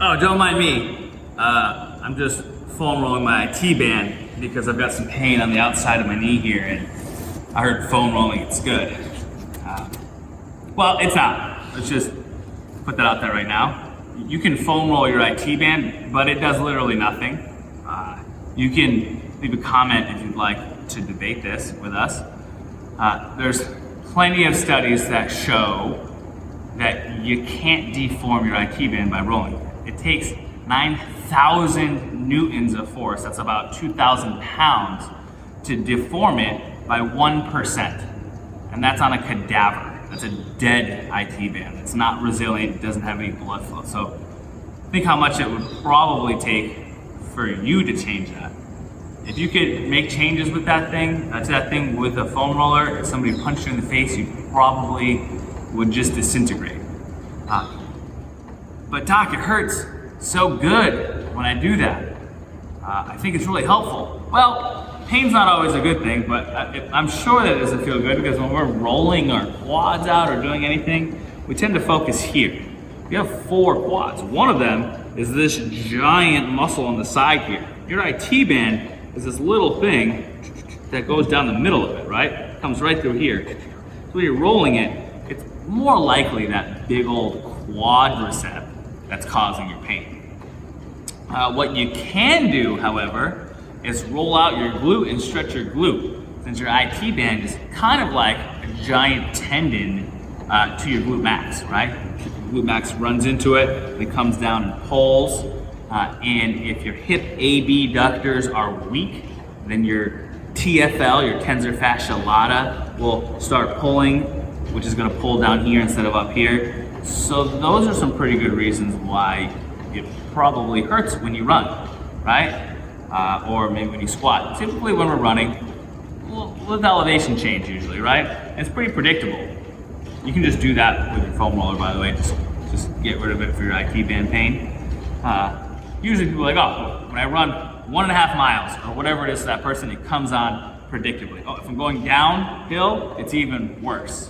Oh, don't mind me. I'm just foam rolling my IT band because I've got some pain on the outside of my knee here, and I heard foam rolling, it's good. Well, it's not. Let's just put that out there right now. You can foam roll your IT band, but it does literally nothing. You can leave a comment if you'd like to debate this with us. There's plenty of studies that show that you can't deform your IT band by rolling. It takes 9,000 newtons of force, that's about 2,000 pounds, to deform it by 1%. And that's on a cadaver. That's a dead IT band. It's not resilient, it doesn't have any blood flow. So think how much it would probably take for you to change that. If you could make changes with that thing, with a foam roller, if somebody punched you in the face, you probably would just disintegrate. But doc, it hurts so good when I do that. I think it's really helpful. Well, pain's not always a good thing, but I'm sure that it doesn't feel good because when we're rolling our quads out or doing anything, we tend to focus here. We have 4 quads. One of them is this giant muscle on the side here. Your IT band is this little thing that goes down the middle of it, right? It comes right through here. So when you're rolling it, it's more likely that big old quadricep that's causing your pain. What you can do, however, is roll out your glute and stretch your glute, since your IT band is kind of like a giant tendon to your glute max, right? Your glute max runs into it, it comes down and pulls, and if your hip abductors are weak, then your TFL, your tensor fascia lata, will start pulling, which is going to pull down here instead of up here. So those are some pretty good reasons why it probably hurts when you run, right? Or maybe when you squat. Typically when we're running, with elevation change usually, right? And it's pretty predictable. You can just do that with your foam roller, by the way. Just get rid of it for your IT band pain. Usually people are like, oh, when I run 1.5 miles or whatever it is to that person, it comes on predictably. Oh, if I'm going downhill, it's even worse.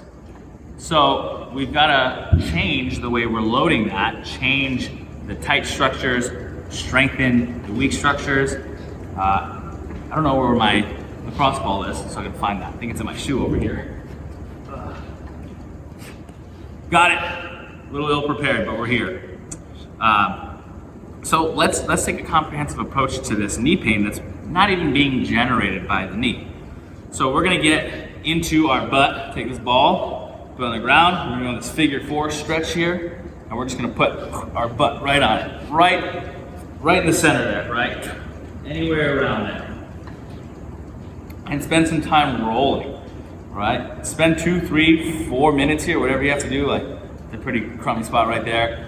So we've got to change the way we're loading that, change the tight structures, strengthen the weak structures. I don't know where my lacrosse ball is, so I can find that. I think it's in my shoe over here. Got it. A little ill prepared, but we're here. So let's take a comprehensive approach to this knee pain that's not even being generated by the knee. So we're gonna get into our butt, take this ball, put it on the ground, we're gonna go this figure 4 stretch here, and we're just gonna put our butt right on it. Right in the center there, right? Anywhere around there. And spend some time rolling, right? Spend 2, 3, 4 minutes here, whatever you have to do, like the pretty crummy spot right there.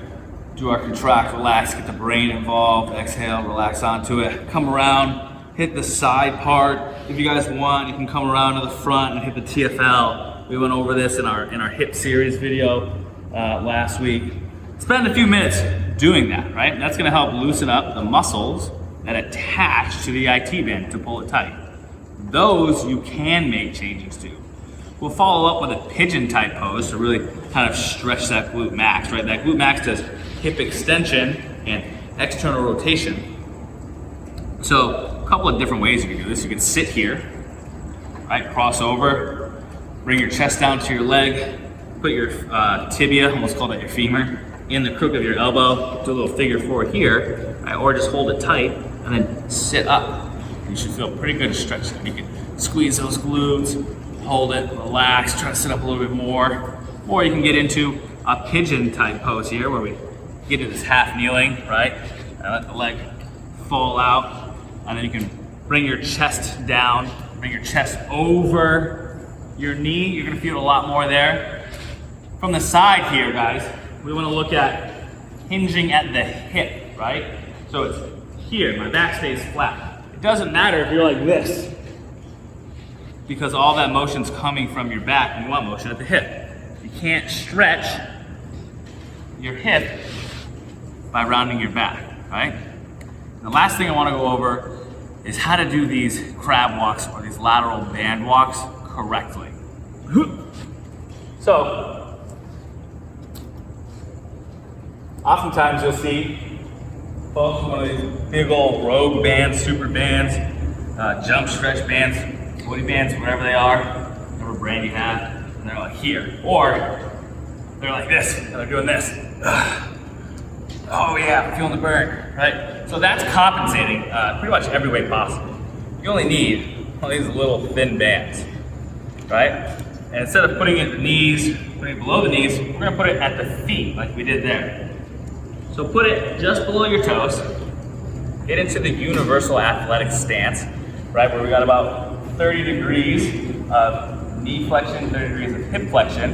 Do our contract, relax, get the brain involved, exhale, relax onto it. Come around, hit the side part. If you guys want, you can come around to the front and hit the TFL. We went over this in our hip series video last week. Spend a few minutes doing that, right? That's gonna help loosen up the muscles that attach to the IT band to pull it tight. Those you can make changes to. We'll follow up with a pigeon type pose to really kind of stretch that glute max, right? That glute max does hip extension and external rotation. So a couple of different ways you can do this. You can sit here, right? Cross over, bring your chest down to your leg, put your tibia, almost call that your femur, in the crook of your elbow, do a little figure 4 here, right? Or just hold it tight and then sit up. You should feel pretty good stretching. You can squeeze those glutes, hold it, relax, try to sit up a little bit more. Or you can get into a pigeon type pose here where we get to this half kneeling, right? And let the leg fall out. And then you can bring your chest down, bring your chest over your knee. You're gonna feel a lot more there. From the side here, guys, we wanna look at hinging at the hip, right? So it's here, my back stays flat. It doesn't matter if you're like this, because all that motion's coming from your back and you want motion at the hip. You can't stretch your hip by rounding your back, right? And the last thing I want to go over is how to do these crab walks or these lateral band walks correctly. So, oftentimes you'll see folks, one of these big old rogue bands, super bands, jump stretch bands, woody bands, whatever they are, whatever brand you have, and they're like here. Or they're like this, and they're doing this. Oh yeah, I'm feeling the burn, right? So that's compensating pretty much every way possible. You only need one of these little thin bands, right? And instead of putting it at the knees, putting it below the knees, we're gonna put it at the feet like we did there. So put it just below your toes, get into the universal athletic stance, right? Where we got about 30 degrees of knee flexion, 30 degrees of hip flexion,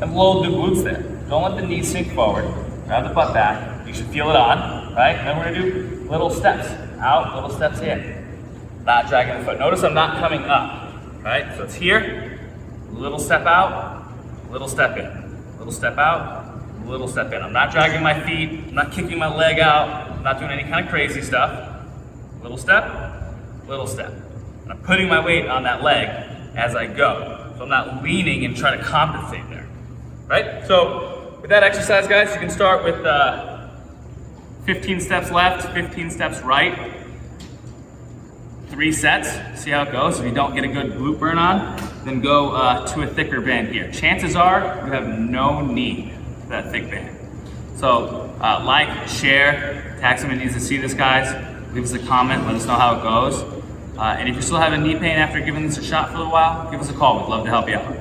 and load the glutes there. Don't let the knees sink forward, grab the butt back, you should feel it on, right? And then we're gonna do little steps out, little steps in. Not dragging the foot. Notice I'm not coming up, right? So it's here, little step out, little step in, little step out, little step in. I'm not dragging my feet, I'm not kicking my leg out, I'm not doing any kind of crazy stuff. Little step, little step. And I'm putting my weight on that leg as I go. So I'm not leaning and trying to compensate there, right? So with that exercise, guys, you can start with 15 steps left, 15 steps right. 3 sets, see how it goes. If you don't get a good glute burn on, then go to a thicker band here. Chances are you have no need for that thick band. So like, share, tag someone who needs to see this, guys. Leave us a comment, let us know how it goes. And if you're still having knee pain after giving this a shot for a little while, give us a call. We'd love to help you out.